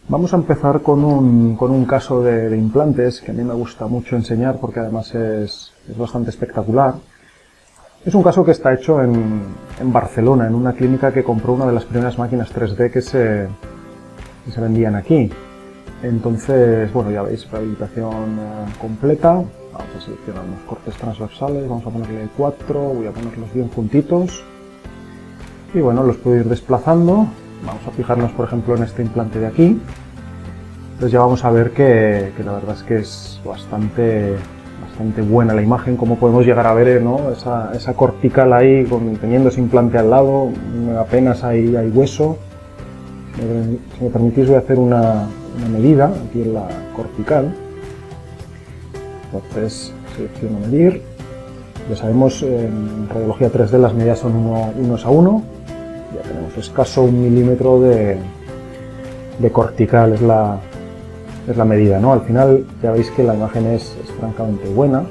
Vamos a empezar con un caso de implantes que a mí me gusta mucho enseñar porque además es bastante espectacular. Es un caso que está hecho en Barcelona, en una clínica que compró una de las primeras máquinas 3D que se vendían aquí. Entonces, bueno, ya veis, rehabilitación completa. Vamos a seleccionar unos cortes transversales, vamos a ponerle 4, voy a ponerlos bien juntitos. Y bueno, los puedo ir desplazando. Vamos a fijarnos, por ejemplo, en este implante de aquí. Entonces ya vamos a ver que la verdad es que es bastante buena la imagen, como podemos llegar a ver, ¿no? Esa cortical ahí, teniendo ese implante al lado, apenas hay hueso. Si me permitís, voy a hacer una medida aquí en la cortical. Entonces selecciono medir. Ya sabemos, en radiología 3D las medidas son 1:1. Ya tenemos escaso 1 milímetro de cortical, es la medida, ¿no? Al final ya veis que la imagen es francamente buena.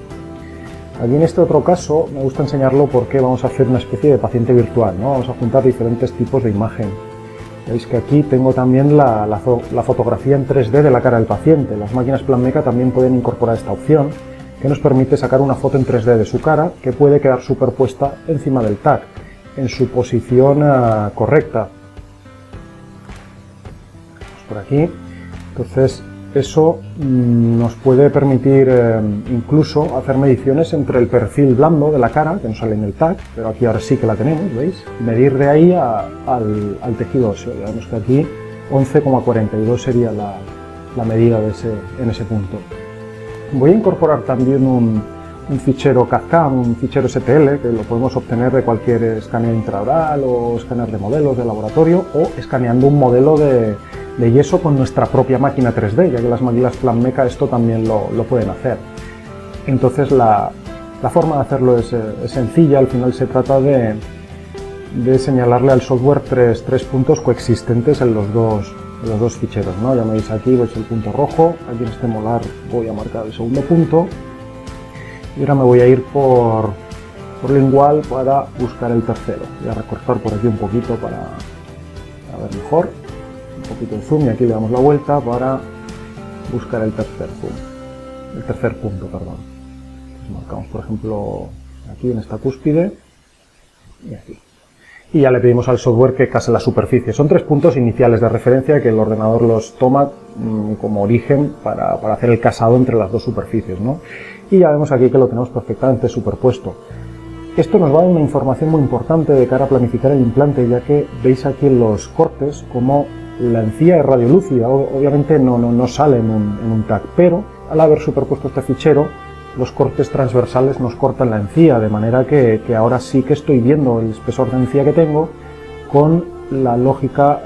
Aquí en este otro caso me gusta enseñarlo porque vamos a hacer una especie de paciente virtual, ¿no? Vamos a juntar diferentes tipos de imagen. Veis que aquí tengo también la fotografía en 3D de la cara del paciente. Las máquinas Planmeca también pueden incorporar esta opción que nos permite sacar una foto en 3D de su cara que puede quedar superpuesta encima del TAC en su posición correcta. Vamos por aquí. Entonces eso nos puede permitir incluso hacer mediciones entre el perfil blando de la cara, que no sale en el TAC, pero aquí ahora sí que la tenemos, ¿veis? Medir de ahí al tejido óseo. Ya vemos que aquí 11,42 sería la medida en ese punto. Voy a incorporar también un fichero CAD/CAM, un fichero STL, que lo podemos obtener de cualquier escáner intraoral o escáner de modelos de laboratorio, o escaneando un modelo de yeso con nuestra propia máquina 3D, ya que las máquinas Planmeca esto también lo pueden hacer. Entonces la forma de hacerlo es sencilla. Al final se trata de señalarle al software tres puntos coexistentes en los dos ficheros, ¿no? Ya me veis aquí, veis el punto rojo, aquí en este molar voy a marcar el segundo punto y ahora me voy a ir por lingual para buscar el tercero. Voy a recortar por aquí un poquito para ver mejor. Un poquito de zoom y aquí le damos la vuelta para buscar el tercer punto, perdón. Entonces marcamos, por ejemplo, aquí en esta cúspide y aquí. Y ya le pedimos al software que case la superficie. Son 3 puntos iniciales de referencia que el ordenador los toma como origen para hacer el casado entre las dos superficies, ¿no? Y ya vemos aquí que lo tenemos perfectamente superpuesto. Esto nos va a dar una información muy importante de cara a planificar el implante, ya que veis aquí en los cortes como la encía es radiolúcida. Obviamente no sale en un TAC, pero al haber superpuesto este fichero, los cortes transversales nos cortan la encía, de manera que ahora sí que estoy viendo el espesor de encía que tengo con la lógica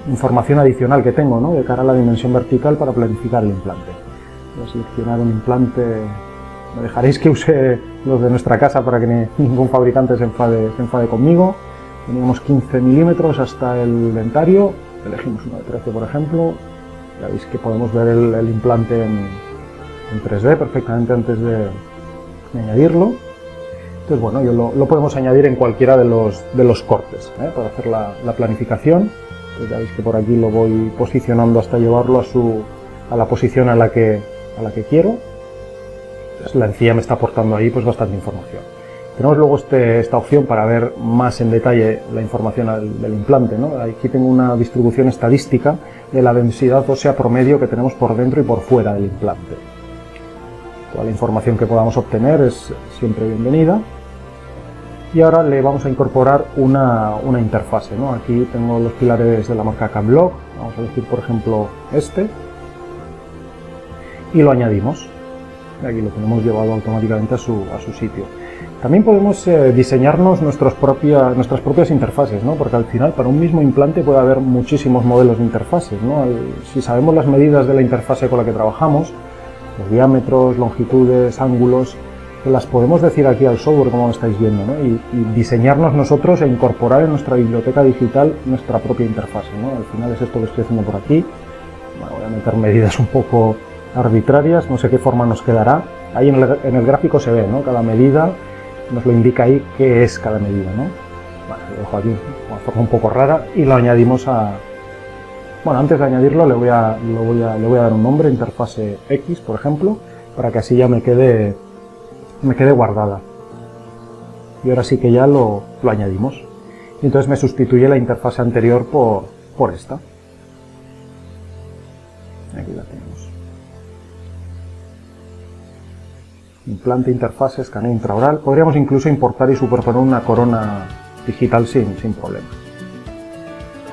información adicional que tengo, ¿no? De cara a la dimensión vertical para planificar el implante. Voy a seleccionar un implante. Me dejaréis que use los de nuestra casa para que ningún fabricante se enfade conmigo. Teníamos 15 milímetros hasta el dentario. Elegimos uno de 13, por ejemplo. Ya veis que podemos ver el implante en 3D perfectamente antes de añadirlo. Entonces, bueno, lo podemos añadir en cualquiera de los cortes, para hacer la planificación. Entonces, ya veis que por aquí lo voy posicionando hasta llevarlo a la posición a la que quiero. Entonces, la encía me está aportando ahí pues bastante información. Tenemos luego esta opción para ver más en detalle la información del implante, ¿no? Aquí tengo una distribución estadística de la densidad ósea promedio que tenemos por dentro y por fuera del implante. Toda la información que podamos obtener es siempre bienvenida. Y ahora le vamos a incorporar una interfase, ¿no? Aquí tengo los pilares de la marca Camlog. Vamos a elegir, por ejemplo, este. Y lo añadimos. Aquí lo tenemos llevado automáticamente a su sitio. También podemos diseñarnos nuestras propias interfaces, ¿no? Porque al final para un mismo implante puede haber muchísimos modelos de interfaces, ¿no? Si sabemos las medidas de la interfase con la que trabajamos, los diámetros, longitudes, ángulos, las podemos decir aquí al software como lo estáis viendo, ¿no? Y diseñarnos nosotros e incorporar en nuestra biblioteca digital nuestra propia interfase, ¿no? Al final es esto que estoy haciendo por aquí. Bueno, voy a meter medidas un poco arbitrarias, no sé qué forma nos quedará. Ahí en el gráfico se ve, ¿no? Cada medida nos lo indica ahí qué es cada medida, ¿no? Bueno, lo dejo aquí de una forma un poco rara y lo añadimos a Bueno, antes de añadirlo le voy a dar un nombre, interfase X, por ejemplo, para que así ya me quede guardada. Y ahora sí que ya lo añadimos. Y entonces me sustituye la interfase anterior por esta. Aquí la tenemos. Implante, interfase, escaneo intraoral. Podríamos incluso importar y superponer una corona digital sin problema.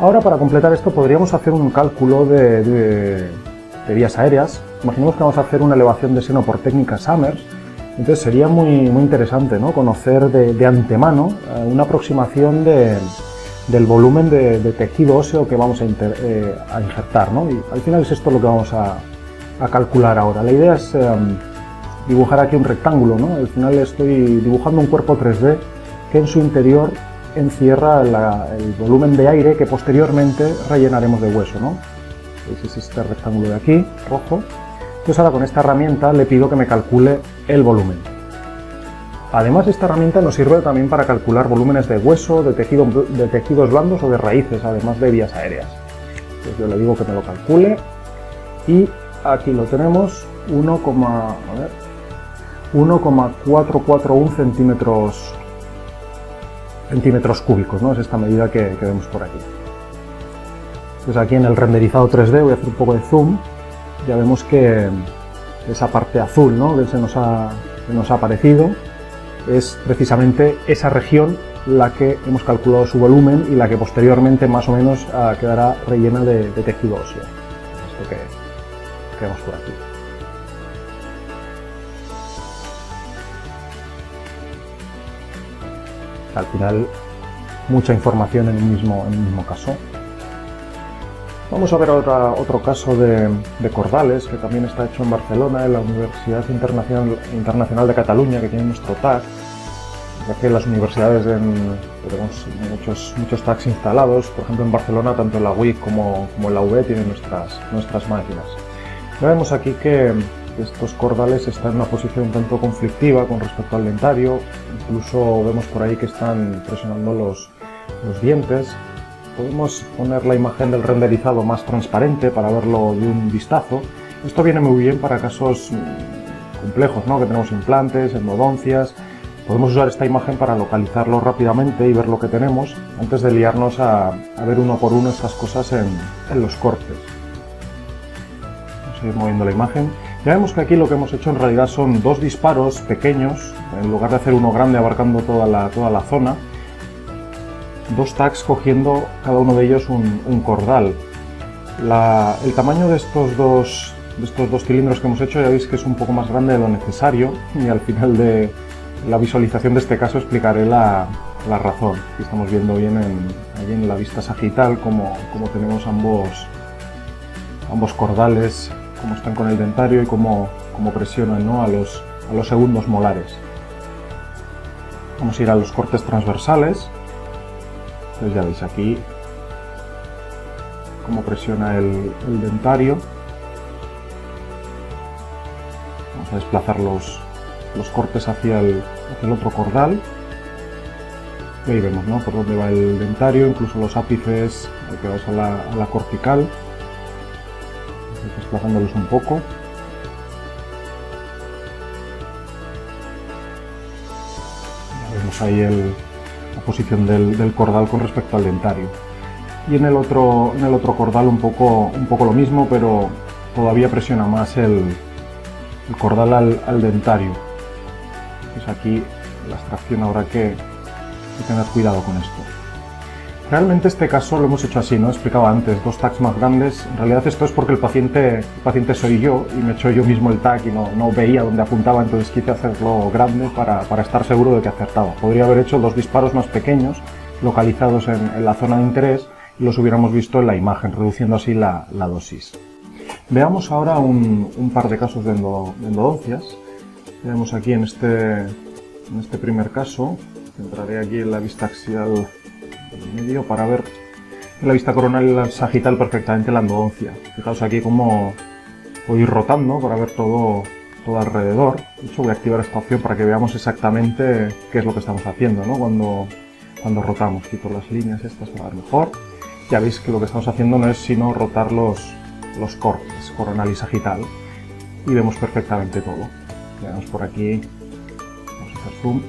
Ahora, para completar esto, podríamos hacer un cálculo de vías aéreas. Imaginemos que vamos a hacer una elevación de seno por técnica Summers. Entonces sería muy interesante, ¿no?, conocer de antemano una aproximación del volumen de tejido óseo que vamos a injertar, ¿no? Y al final es esto lo que vamos a calcular ahora. La idea es dibujar aquí un rectángulo, ¿no? Al final estoy dibujando un cuerpo 3D que en su interior encierra el volumen de aire que posteriormente rellenaremos de hueso, ¿no? ¿Veis? Es este rectángulo de aquí, rojo. Entonces ahora con esta herramienta le pido que me calcule el volumen. Además, esta herramienta nos sirve también para calcular volúmenes de hueso, de tejidos blandos o de raíces, además de vías aéreas. Entonces yo le digo que me lo calcule y aquí lo tenemos, 1,441 centímetros cúbicos, ¿no? Es esta medida que vemos por aquí. Entonces aquí en el renderizado 3D, voy a hacer un poco de zoom, ya vemos que esa parte azul, ¿no?, que se nos ha aparecido, es precisamente esa región la que hemos calculado su volumen y la que posteriormente más o menos quedará rellena de tejido óseo. Esto que vemos por aquí. Al final, mucha información en un mismo caso. Vamos a ver otro caso de cordales que también está hecho en Barcelona, en la Universidad Internacional de Cataluña, que tiene nuestro tag. Ya que en las universidades tenemos muchos tags instalados, por ejemplo en Barcelona, tanto en la UIC como en la UB tienen nuestras máquinas. Ya vemos aquí que estos cordales están en una posición un tanto conflictiva con respecto al dentario, incluso vemos por ahí que están presionando los dientes. Podemos poner la imagen del renderizado más transparente para verlo de un vistazo. Esto viene muy bien para casos complejos, ¿no?, que tenemos implantes, endodoncias. Podemos usar esta imagen para localizarlo rápidamente y ver lo que tenemos antes de liarnos a ver uno por uno estas cosas en los cortes. Vamos a ir moviendo la imagen. Ya vemos que aquí lo que hemos hecho en realidad son dos disparos pequeños, en lugar de hacer uno grande abarcando toda la zona. Dos tags cogiendo cada uno de ellos un cordal. El tamaño de estos dos cilindros que hemos hecho ya veis que es un poco más grande de lo necesario, y al final de la visualización de este caso explicaré la razón. Aquí estamos viendo bien allí en la vista sagital como tenemos ambos cordales, cómo están con el dentario y cómo presionan, ¿no?, a los segundos molares. Vamos a ir a los cortes transversales. Entonces ya veis aquí cómo presiona el dentario. Vamos a desplazar los cortes hacia el otro cordal. Y ahí vemos, ¿no?, por dónde va el dentario, incluso los ápices pegados a la cortical. Desplazándolos un poco. Ya vemos ahí la posición del cordal con respecto al dentario. Y en el otro cordal un poco lo mismo, pero todavía presiona más el cordal al dentario. Pues aquí la extracción habrá que tener cuidado con esto. Realmente este caso lo hemos hecho así, ¿no? Explicaba antes, dos tags más grandes. En realidad esto es porque el paciente soy yo y me he hecho yo mismo el tag y no veía dónde apuntaba, entonces quise hacerlo grande para estar seguro de que acertaba. Podría haber hecho dos disparos más pequeños, localizados en la zona de interés, y los hubiéramos visto en la imagen, reduciendo así la dosis. Veamos ahora un par de casos de endodoncias. Vemos aquí en este primer caso, entraré aquí en la vista axial medio para ver en la vista coronal y la sagital perfectamente la endodoncia. Fijaos aquí cómo voy rotando para ver todo alrededor. De hecho voy a activar esta opción para que veamos exactamente qué es lo que estamos haciendo, ¿no?, cuando rotamos. Quito las líneas estas para ver mejor. ya veis que lo que estamos haciendo no es sino rotar los cortes, coronal y sagital, y vemos perfectamente todo. Vemos por aquí, vamos a hacer zoom,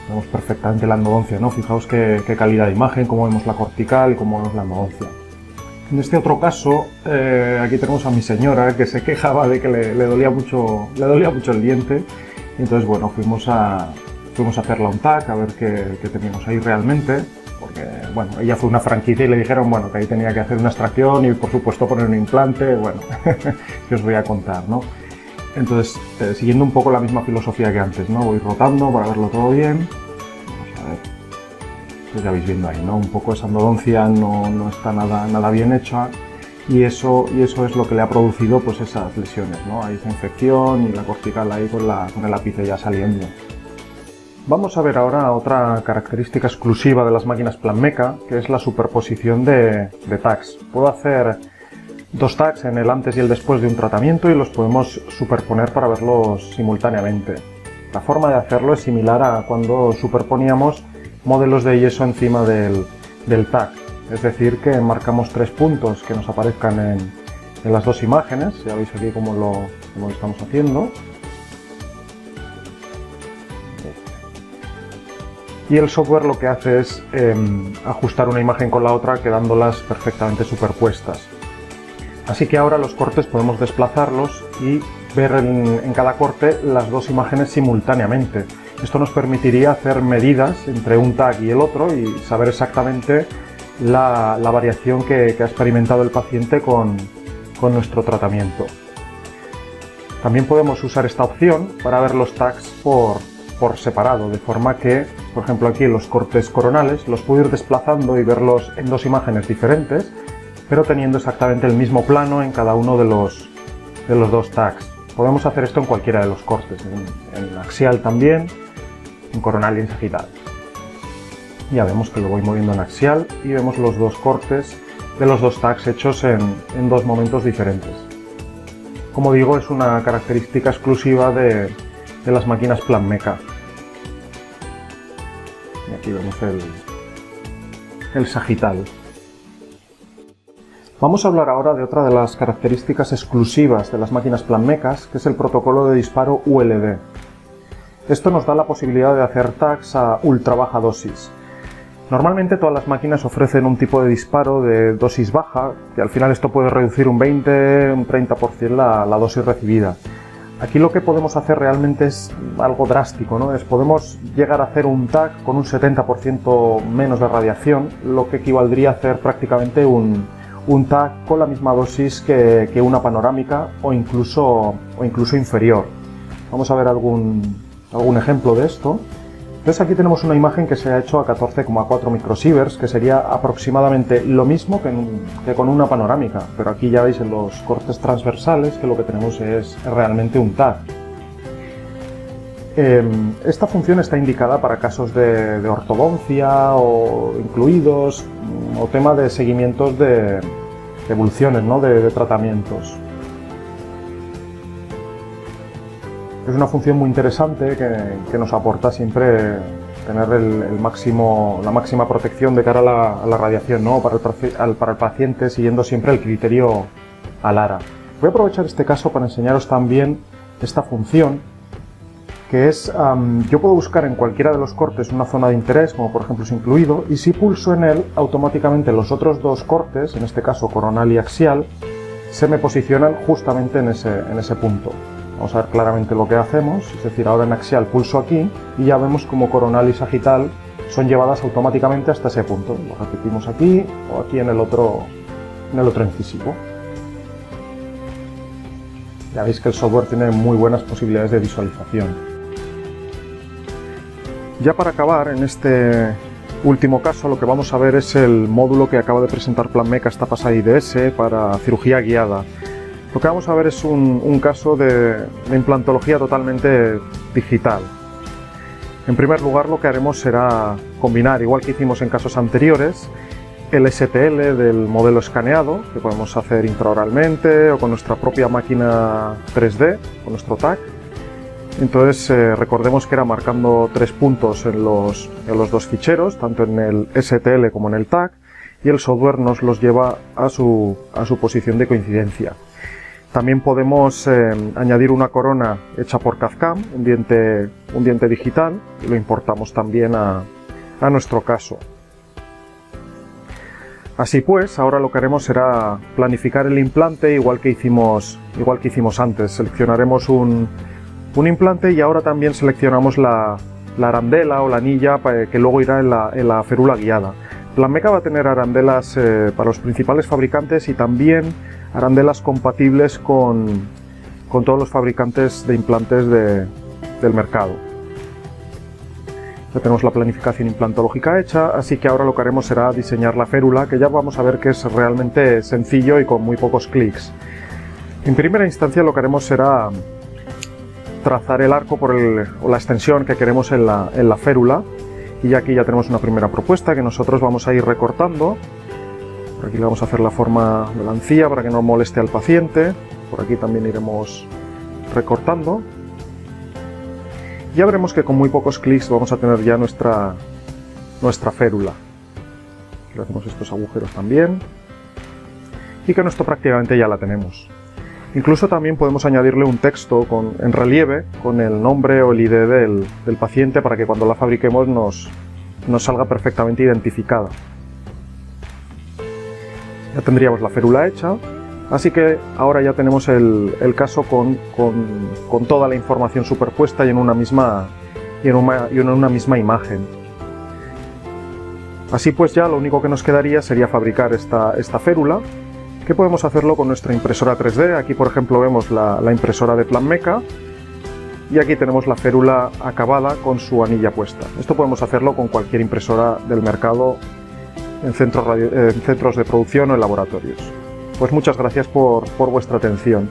vemos perfectamente la endodoncia, ¿no? Fijaos qué calidad de imagen, cómo vemos la cortical y cómo vemos la endodoncia. En este otro caso, aquí tenemos a mi señora que se quejaba de que le dolía mucho el diente, y entonces bueno, fuimos a hacerla un TAC a ver qué teníamos ahí realmente, porque bueno, ella fue una franquicia y le dijeron bueno, que ahí tenía que hacer una extracción y por supuesto poner un implante, bueno, que os voy a contar, ¿no? Entonces, siguiendo un poco la misma filosofía que antes, ¿no? Voy rotando para verlo todo bien. Vamos a ver. Pues ya vais viendo ahí, ¿no? Un poco esa endodoncia no está nada bien hecha, y eso es lo que le ha producido pues esas lesiones, ¿no? Ahí esa infección y la cortical ahí con el ápice ya saliendo. Vamos a ver ahora otra característica exclusiva de las máquinas Planmeca, que es la superposición de tags. Puedo hacer dos tags en el antes y el después de un tratamiento y los podemos superponer para verlos simultáneamente. La forma de hacerlo es similar a cuando superponíamos modelos de yeso encima del tag. Es decir, que marcamos 3 puntos que nos aparezcan en las dos imágenes. Ya veis aquí cómo lo estamos haciendo. Y el software lo que hace es ajustar una imagen con la otra, quedándolas perfectamente superpuestas. Así que ahora los cortes podemos desplazarlos y ver en cada corte las dos imágenes simultáneamente. Esto nos permitiría hacer medidas entre un tag y el otro y saber exactamente la variación que ha experimentado el paciente con nuestro tratamiento. También podemos usar esta opción para ver los tags por separado, de forma que, por ejemplo, aquí en los cortes coronales los puedo ir desplazando y verlos en dos imágenes diferentes, pero teniendo exactamente el mismo plano en cada uno de los dos tags. Podemos hacer esto en cualquiera de los cortes, en axial también, en coronal y en sagital. Ya vemos que lo voy moviendo en axial y vemos los dos cortes de los dos tags hechos en dos momentos diferentes. Como digo, es una característica exclusiva de las máquinas Planmeca. Y aquí vemos el sagital. Vamos a hablar ahora de otra de las características exclusivas de las máquinas Planmecas, que es el protocolo de disparo ULD. Esto nos da la posibilidad de hacer tags a ultra baja dosis. Normalmente todas las máquinas ofrecen un tipo de disparo de dosis baja, que al final esto puede reducir un 20, un 30% la dosis recibida. Aquí lo que podemos hacer realmente es algo drástico, ¿no? Podemos llegar a hacer un tag con un 70% menos de radiación, lo que equivaldría a hacer prácticamente un tag con la misma dosis que una panorámica o incluso inferior. Vamos a ver algún ejemplo de esto. Entonces aquí tenemos una imagen que se ha hecho a 14,4 microsieverts, que sería aproximadamente lo mismo que con una panorámica, pero aquí ya veis en los cortes transversales que lo que tenemos es realmente un tag. Esta función está indicada para casos de ortodoncia o incluidos, o tema de seguimientos de evoluciones, ¿no? de tratamientos. Es una función muy interesante que nos aporta siempre tener la máxima protección de cara a la radiación, ¿no? para el paciente, siguiendo siempre el criterio ALARA. Voy a aprovechar este caso para enseñaros también esta función, que es, yo puedo buscar en cualquiera de los cortes una zona de interés, como por ejemplo es incluido, y si pulso en él, automáticamente los otros dos cortes, en este caso coronal y axial, se me posicionan justamente en ese punto. Vamos a ver claramente lo que hacemos, es decir, ahora en axial pulso aquí y ya vemos como coronal y sagital son llevadas automáticamente hasta ese punto. Lo repetimos aquí o aquí en el otro incisivo. Ya veis que el software tiene muy buenas posibilidades de visualización. Ya para acabar, en este último caso, lo que vamos a ver es el módulo que acaba de presentar Planmeca esta pasada IDS para cirugía guiada. Lo que vamos a ver es un caso de implantología totalmente digital. En primer lugar, lo que haremos será combinar, igual que hicimos en casos anteriores, el STL del modelo escaneado, que podemos hacer intraoralmente o con nuestra propia máquina 3D, con nuestro TAC. Entonces, recordemos que era marcando 3 puntos en los dos ficheros, tanto en el STL como en el TAC, y el software nos los lleva a su posición de coincidencia. También podemos añadir una corona hecha por CAD/CAM, un diente digital, y lo importamos también a nuestro caso. Así pues, ahora lo que haremos será planificar el implante igual que hicimos antes. Seleccionaremos un implante y ahora también seleccionamos la arandela o la anilla que luego irá en la férula guiada. Planmeca va a tener arandelas para los principales fabricantes y también arandelas compatibles con todos los fabricantes de implantes del mercado. Ya tenemos la planificación implantológica hecha, así que ahora lo que haremos será diseñar la férula, que ya vamos a ver que es realmente sencillo y con muy pocos clics. En primera instancia lo que haremos será trazar el arco o la extensión que queremos en la férula, y aquí ya tenemos una primera propuesta que nosotros vamos a ir recortando. Por aquí le vamos a hacer la forma de la encía para que no moleste al paciente. Por aquí también iremos recortando. Ya veremos que con muy pocos clics vamos a tener ya nuestra férula. Le hacemos estos agujeros también. Y con esto prácticamente ya la tenemos. Incluso también podemos añadirle un texto en relieve con el nombre o el ID del paciente para que cuando la fabriquemos nos salga perfectamente identificada. Ya tendríamos la férula hecha, así que ahora ya tenemos el caso con toda la información superpuesta y en una misma imagen. Así pues ya lo único que nos quedaría sería fabricar esta férula, que podemos hacerlo con nuestra impresora 3D. Aquí por ejemplo vemos la impresora de Planmeca y aquí tenemos la férula acabada con su anilla puesta. Esto podemos hacerlo con cualquier impresora del mercado en centros de producción o en laboratorios. Pues muchas gracias por vuestra atención.